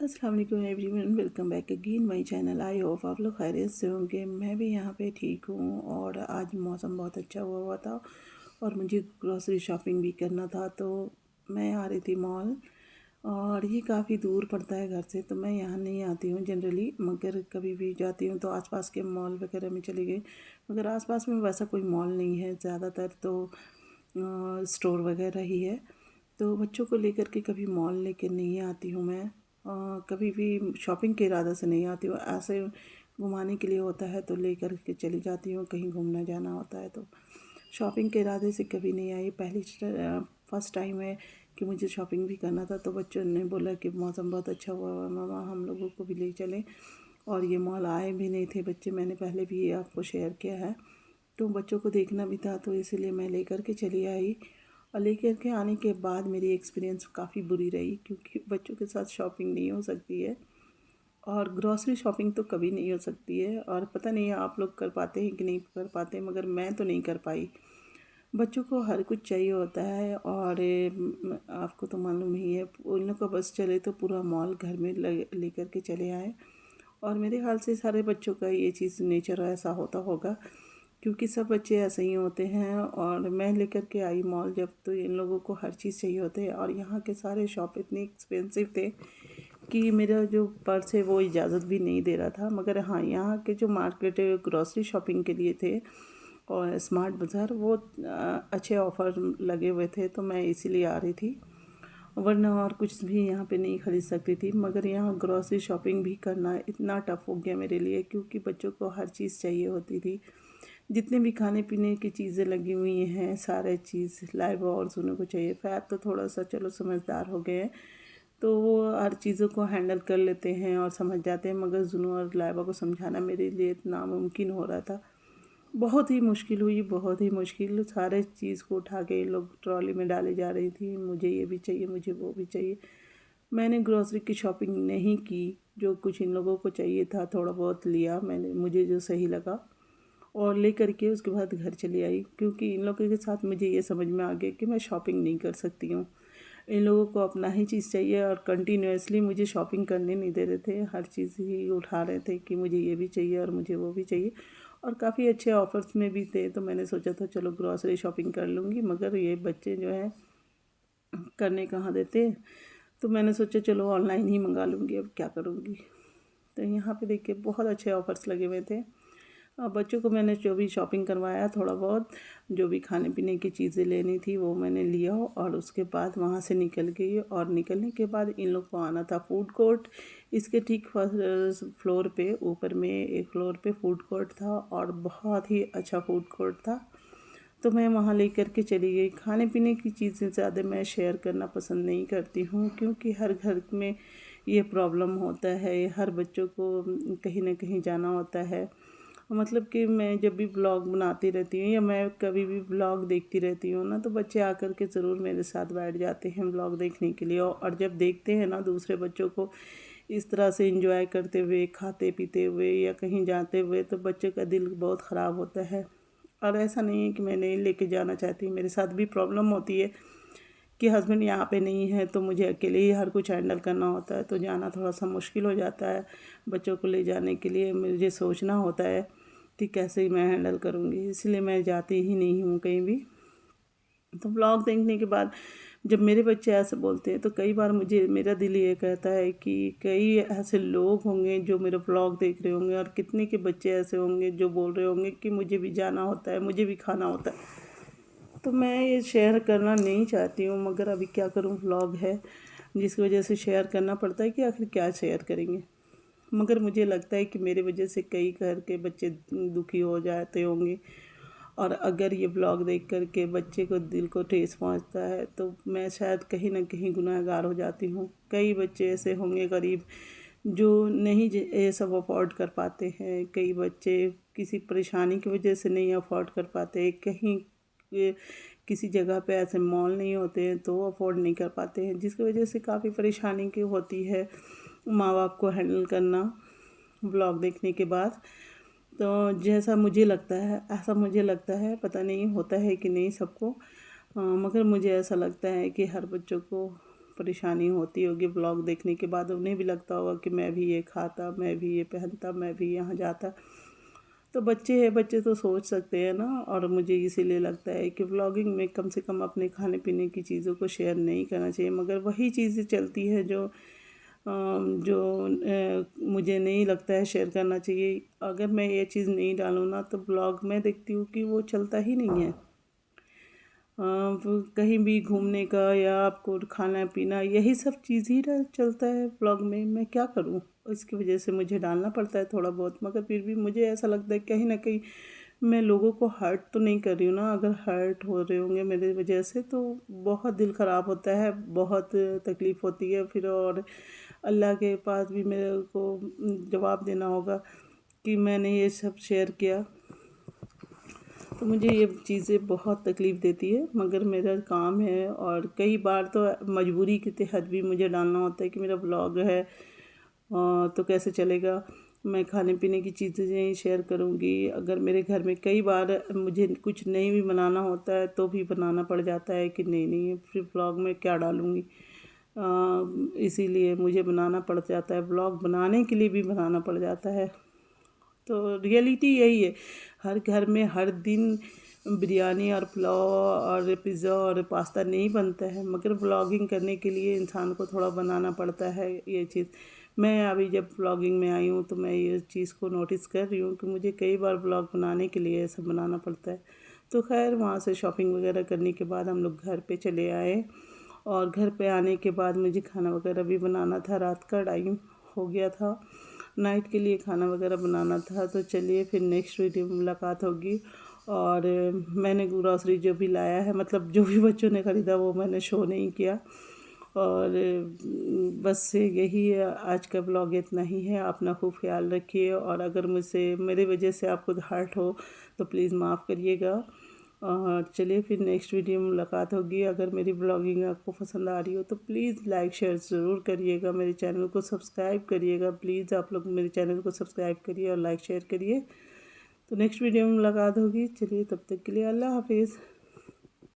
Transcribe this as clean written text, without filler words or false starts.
अस्सलाम वालेकुम everyone, welcome back again my channel. I hope आप लोग खैरियत से होंगे। मैं भी यहाँ पे ठीक हूँ और आज मौसम बहुत अच्छा हुआ था और मुझे ग्रॉसरी शॉपिंग भी करना था, तो मैं आ रही थी मॉल। और ये काफ़ी दूर पड़ता है घर से, तो मैं यहाँ नहीं आती हूँ जनरली, मगर कभी भी जाती हूँ तो आसपास के मॉल वगैरह में चली गई। मगर आसपास में वैसा कोई मॉल नहीं है, ज़्यादातर तो स्टोर वगैरह ही है। तो बच्चों को लेकर के कभी मॉल लेकर नहीं आती हूँ मैं। कभी भी शॉपिंग के इरादे से नहीं आती हूँ, ऐसे घुमाने के लिए होता है तो लेकर के चली जाती हूँ, कहीं घूमना जाना होता है तो शॉपिंग के इरादे से कभी नहीं आई। फर्स्ट टाइम है कि मुझे शॉपिंग भी करना था, तो बच्चों ने बोला कि मौसम बहुत अच्छा हुआ है मामा, हम लोगों को भी ले चलें। और ये मॉल आए भी नहीं थे बच्चे, मैंने पहले भी ये आपको शेयर किया है, तो बच्चों को देखना भी था तो इसीलिए मैं लेकर के चली आई। और लेकर के आने के बाद मेरी एक्सपीरियंस काफ़ी बुरी रही, क्योंकि बच्चों के साथ शॉपिंग नहीं हो सकती है और ग्रॉसरी शॉपिंग तो कभी नहीं हो सकती है। और पता नहीं आप लोग कर पाते हैं कि नहीं कर पाते, मगर मैं तो नहीं कर पाई। बच्चों को हर कुछ चाहिए होता है और आपको तो मालूम ही है, उन लोग का बस चले तो पूरा मॉल घर में लेकर के चले आए। और मेरे ख्याल से सारे बच्चों का ये चीज़ नेचर ऐसा होता होगा, क्योंकि सब बच्चे ऐसे ही होते हैं। और मैं लेकर के आई मॉल जब, तो इन लोगों को हर चीज़ चाहिए होते हैं और यहाँ के सारे शॉप इतने एक्सपेंसिव थे कि मेरा जो पर्स है वो इजाज़त भी नहीं दे रहा था। मगर हाँ, यहाँ के जो मार्केट है ग्रॉसरी शॉपिंग के लिए थे और स्मार्ट बाज़ार, वो अच्छे ऑफ़र लगे हुए थे, तो मैं इसीलिए आ रही थी। वरना और कुछ भी यहाँ पे नहीं ख़रीद सकती थी। मगर यहाँ ग्रॉसरी शॉपिंग भी करना इतना टफ़ हो गया मेरे लिए, क्योंकि बच्चों को हर चीज़ चाहिए होती थी। जितने भी खाने पीने की चीज़ें लगी हुई हैं, सारे चीज़ लाइबा और सुनो को चाहिए। फ़ैब तो थोड़ा सा चलो समझदार हो गए हैं, तो वो हर चीज़ों को हैंडल कर लेते हैं और समझ जाते हैं, मगर जुनू और लाइबा को समझाना मेरे लिए इतना नामुमकिन हो रहा था। बहुत ही मुश्किल हुई, बहुत ही मुश्किल। सारे चीज़ को उठा के ये लोग ट्रॉली में डाली जा रही थी, मुझे ये भी चाहिए, मुझे वो भी चाहिए। मैंने ग्रॉसरी की शॉपिंग नहीं की, जो कुछ इन लोगों को चाहिए था थोड़ा बहुत लिया मैंने, मुझे जो सही लगा, और ले करके उसके बाद घर चली आई। क्योंकि इन लोगों के साथ मुझे ये समझ में आ गया कि मैं शॉपिंग नहीं कर सकती हूँ। इन लोगों को अपना ही चीज़ चाहिए और कंटिन्यूअसली मुझे शॉपिंग करने नहीं दे रहे थे, हर चीज़ ही उठा रहे थे कि मुझे ये भी चाहिए और मुझे वो भी चाहिए। और काफ़ी अच्छे ऑफ़र्स में भी थे, तो मैंने सोचा था चलो ग्रॉसरी शॉपिंग कर लूँगी, मगर ये बच्चे जो हैं करने कहाँ देते। तो मैंने सोचा चलो ऑनलाइन ही मंगा लूँगी, अब क्या करूँगी। तो यहाँ पे देखिए बहुत अच्छे ऑफ़र्स लगे हुए थे। बच्चों को मैंने जो भी शॉपिंग करवाया, थोड़ा बहुत जो भी खाने पीने की चीज़ें लेनी थी वो मैंने लिया और उसके बाद वहाँ से निकल गई। और निकलने के बाद इन लोग को आना था फूड कोर्ट। इसके ठीक फर्स्ट फ्लोर पे, ऊपर में एक फ्लोर पे फूड कोर्ट था और बहुत ही अच्छा फूड कोर्ट था, तो मैं वहाँ लेकर के चली गई। खाने पीने की चीज़ें ज़्यादा मैं शेयर करना पसंद नहीं करती हूँ, क्योंकि हर घर में ये प्रॉब्लम होता है, हर बच्चों को कहीं ना कहीं जाना होता है। मतलब कि मैं जब भी ब्लॉग बनाती रहती हूँ या मैं कभी भी ब्लॉग देखती रहती हूँ ना, तो बच्चे आकर के ज़रूर मेरे साथ बैठ जाते हैं ब्लॉग देखने के लिए। और जब देखते हैं ना दूसरे बच्चों को इस तरह से एंजॉय करते हुए, खाते पीते हुए या कहीं जाते हुए, तो बच्चे का दिल बहुत ख़राब होता है। और ऐसा नहीं है कि मैं नहीं लेके जाना चाहती, मेरे साथ भी प्रॉब्लम होती है कि हस्बैंड यहाँ पे नहीं है, तो मुझे अकेले ही हर कुछ हैंडल करना होता है, तो जाना थोड़ा सा मुश्किल हो जाता है। बच्चों को ले जाने के लिए मुझे सोचना होता है कि कैसे मैं हैंडल करूँगी, इसलिए मैं जाती ही नहीं हूँ कहीं भी। तो व्लॉग देखने के बाद जब मेरे बच्चे ऐसे बोलते हैं, तो कई बार मुझे मेरा दिल ये कहता है कि कई ऐसे लोग होंगे जो मेरा व्लॉग देख रहे होंगे और कितने के बच्चे ऐसे होंगे जो बोल रहे होंगे कि मुझे भी जाना होता है, मुझे भी खाना होता है। तो मैं ये शेयर करना नहीं चाहती हूँ, मगर अभी क्या करूँ, व्लॉग है जिसकी वजह से शेयर करना पड़ता है कि आखिर क्या शेयर करेंगे। मगर मुझे लगता है कि मेरे वजह से कई घर के बच्चे दुखी हो जाते होंगे, और अगर ये ब्लॉग देख कर के बच्चे को दिल को ठेस पहुंचता है, तो मैं शायद कहीं ना कहीं गुनहगार हो जाती हूँ। कई बच्चे ऐसे होंगे गरीब जो नहीं ये सब अफोर्ड कर पाते हैं, कई बच्चे किसी परेशानी की वजह से नहीं अफोर्ड कर पाते, कहीं किसी जगह पे ऐसे मॉल नहीं होते हैं तो अफोर्ड नहीं कर पाते हैं, जिसकी वजह से काफ़ी परेशानी की होती है माँ बाप को हैंडल करना व्लॉग देखने के बाद। तो जैसा मुझे लगता है ऐसा मुझे लगता है, पता नहीं होता है कि नहीं सबको, मगर मुझे ऐसा लगता है कि हर बच्चों को परेशानी होती होगी ब्लॉग देखने के बाद। उन्हें भी लगता होगा कि मैं भी ये खाता, मैं भी ये पहनता, मैं भी यहाँ जाता। तो बच्चे हैं, बच्चे तो सोच सकते हैं ना। और मुझे इसीलिए लगता है कि व्लॉगिंग में कम से कम अपने खाने पीने की चीज़ों को शेयर नहीं करना चाहिए, मगर वही चीज़ें चलती है जो मुझे नहीं लगता है शेयर करना चाहिए। अगर मैं ये चीज़ नहीं डालूँ ना तो ब्लॉग में देखती हूँ कि वो चलता ही नहीं है। वो कहीं भी घूमने का या आपको खाना पीना यही सब चीज़ ही चलता है ब्लॉग में। मैं क्या करूँ, इसकी वजह से मुझे डालना पड़ता है थोड़ा बहुत। मगर फिर भी मुझे ऐसा लगता है कहीं ना कहीं मैं लोगों को हर्ट तो नहीं कर रही हूँ ना। अगर हर्ट हो रहे होंगे मेरे वजह से तो बहुत दिल ख़राब होता है, बहुत तकलीफ़ होती है फिर। और अल्लाह के पास भी मेरे को जवाब देना होगा कि मैंने ये सब शेयर किया। तो मुझे ये चीज़ें बहुत तकलीफ़ देती है, मगर मेरा काम है। और कई बार तो मजबूरी के तहत भी मुझे डालना होता है कि मेरा ब्लॉग है तो कैसे चलेगा। मैं खाने पीने की चीज़ें नहीं शेयर करूँगी। अगर मेरे घर में कई बार मुझे कुछ नहीं भी बनाना होता है तो भी बनाना पड़ जाता है कि नहीं फिर ब्लॉग में क्या डालूँगी। इसीलिए मुझे बनाना पड़ जाता है, ब्लॉग बनाने के लिए भी बनाना पड़ जाता है। तो रियलिटी यही है, हर घर में हर दिन बिरयानी और पुलाव और पिज़्ज़ा और पास्ता नहीं बनता है, मगर ब्लॉगिंग करने के लिए इंसान को थोड़ा बनाना पड़ता है ये चीज़। मैं अभी जब ब्लॉगिंग में आई हूँ तो मैं ये चीज़ को नोटिस कर रही हूँ कि मुझे कई बार ब्लॉग बनाने के लिए ऐसा बनाना पड़ता है। तो खैर वहाँ से शॉपिंग वगैरह करने के बाद हम लोग घर पे चले आए। और घर पे आने के बाद मुझे खाना वगैरह भी बनाना था, रात का टाइम हो गया था, नाइट के लिए खाना वगैरह बनाना था। तो चलिए फिर नेक्स्ट वीडियो में मुलाकात होगी। और मैंने ग्रॉसरी जो भी लाया है, मतलब जो भी बच्चों ने ख़रीदा वो मैंने शो नहीं किया। और बस यही है, आज का ब्लॉग इतना ही है। अपना खूब ख्याल रखिए। और अगर मुझसे मेरे वजह से आपको हर्ट हो तो प्लीज़ माफ़ करिएगा। और चलिए फिर नेक्स्ट वीडियो में मुलाकात होगी। अगर मेरी ब्लॉगिंग आपको पसंद आ रही हो तो प्लीज़ लाइक शेयर ज़रूर करिएगा, मेरे चैनल को सब्सक्राइब करिएगा। प्लीज़ आप लोग मेरे चैनल को सब्सक्राइब करिए और लाइक शेयर करिए। तो नेक्स्ट वीडियो में मुलाकात होगी। चलिए तब तक के लिए अल्लाह हाफिज़।